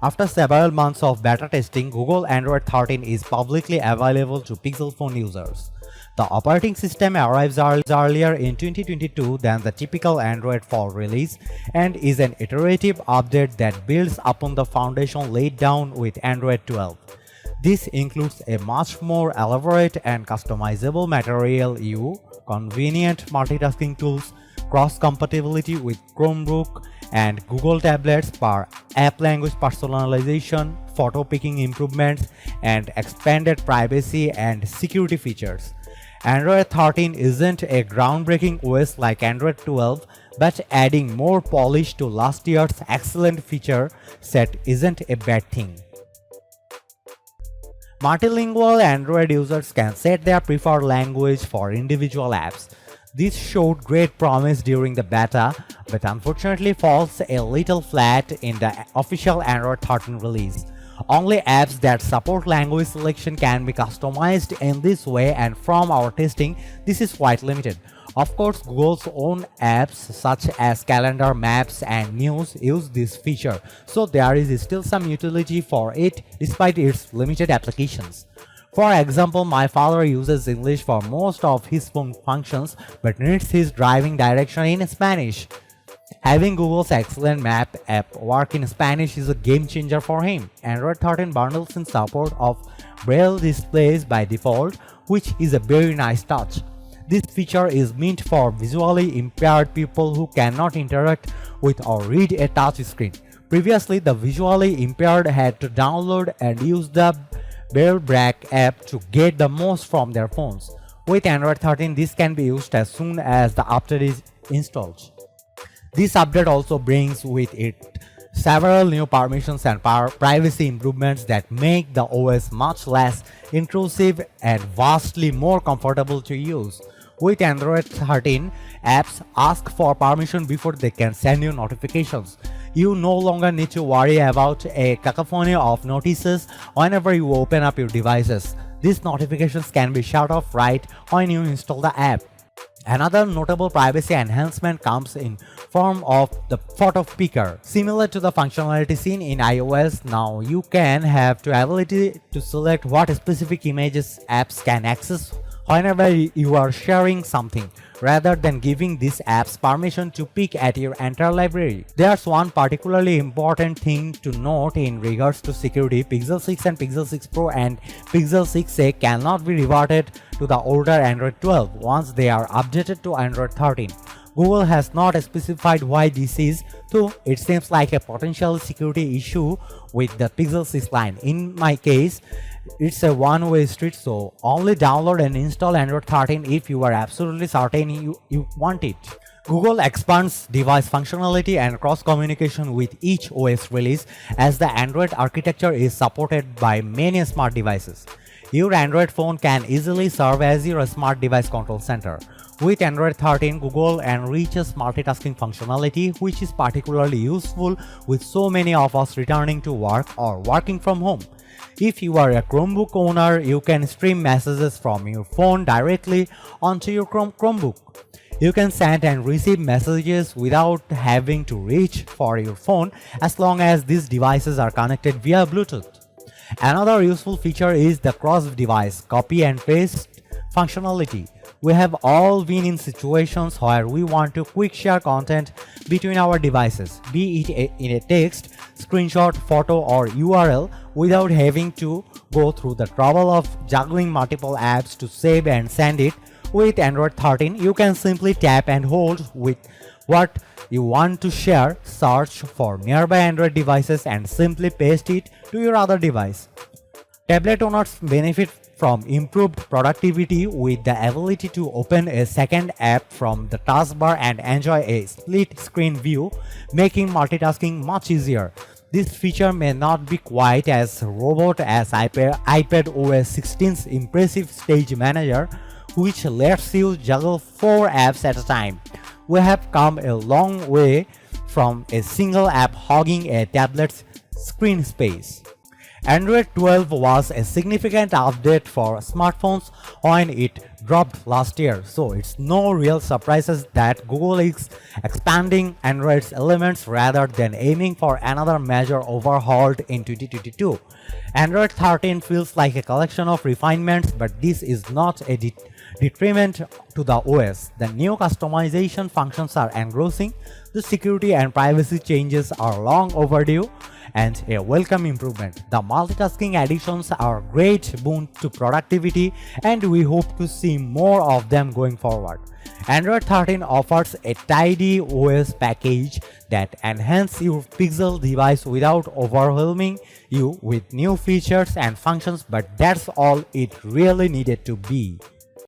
After several months of beta testing, Google Android 13 is publicly available to Pixel phone users. The operating system arrives earlier in 2022 than the typical Android fall release and is an iterative update that builds upon the foundation laid down with Android 12. This includes a much more elaborate and customizable material UI, convenient multitasking tools, cross-compatibility with Chromebook and Google tablets per app language personalization, photo picking improvements, and expanded privacy and security features. Android 13 isn't a groundbreaking OS like Android 12, but adding more polish to last year's excellent feature set isn't a bad thing. Multilingual Android users can set their preferred language for individual apps. This showed great promise during the beta, but unfortunately falls a little flat in the official Android 13 release. Only apps that support language selection can be customized in this way, and from our testing, this is quite limited. Of course, Google's own apps such as Calendar, Maps, and News use this feature, so there is still some utility for it despite its limited applications. For example, my father uses English for most of his phone functions but needs his driving direction in Spanish. Having Google's excellent map app work in Spanish is a game changer for him. Android 13 bundles in support of Braille displays by default, which is a very nice touch. This feature is meant for visually impaired people who cannot interact with or read a touch screen. Previously, the visually impaired had to download and use the Braille app to get the most from their phones. With Android 13, this can be used as soon as the update is installed. This update also brings with it several new permissions and privacy improvements that make the OS much less intrusive and vastly more comfortable to use. With Android 13, apps ask for permission before they can send you notifications. You no longer need to worry about a cacophony of notices whenever you open up your devices. These notifications can be shut off right when you install the app. Another notable privacy enhancement comes in form of the photo picker. Similar to the functionality seen in iOS, now you can have the ability to select what specific images apps can access whenever you are sharing something, rather than giving these apps permission to pick at your entire library. There's one particularly important thing to note in regards to security. Pixel 6 and Pixel 6 Pro and Pixel 6a cannot be reverted to the older Android 12 once they are updated to Android 13. Google has not specified why this is, though it seems like a potential security issue with the Pixel 6 line. In my case, it's a one-way street, so only download and install Android 13 if you are absolutely certain you want it. Google expands device functionality and cross-communication with each OS release as the Android architecture is supported by many smart devices. Your Android phone can easily serve as your smart device control center. With Android 13, Google enriches multitasking functionality, which is particularly useful with so many of us returning to work or working from home. If you are a Chromebook owner, you can stream messages from your phone directly onto your Chromebook. You can send and receive messages without having to reach for your phone as long as these devices are connected via Bluetooth. Another useful feature is the cross-device copy and paste functionality. We have all been in situations where we want to quick share content between our devices, be it in a text, screenshot, photo, or URL, without having to go through the trouble of juggling multiple apps to save and send it. With Android 13, you can simply tap and hold with what you want to share, search for nearby Android devices, and simply paste it to your other device. Tablet owners benefit from improved productivity with the ability to open a second app from the taskbar and enjoy a split screen view, making multitasking much easier. This feature may not be quite as robust as iPad OS 16's impressive Stage Manager, which lets you juggle 4 apps at a time. We have come a long way from a single app hogging a tablet's screen space. Android 12 was a significant update for smartphones when it dropped last year, so it's no real surprises that Google is expanding Android's elements rather than aiming for another major overhaul in 2022. Android 13 feels like a collection of refinements, but this is not a detriment to the OS. The new customization functions are engrossing, the security and privacy changes are long overdue, and a welcome improvement. The multitasking additions are a great boon to productivity, and we hope to see more of them going forward. Android 13 offers a tidy OS package that enhances your Pixel device without overwhelming you with new features and functions, but that's all it really needed to be.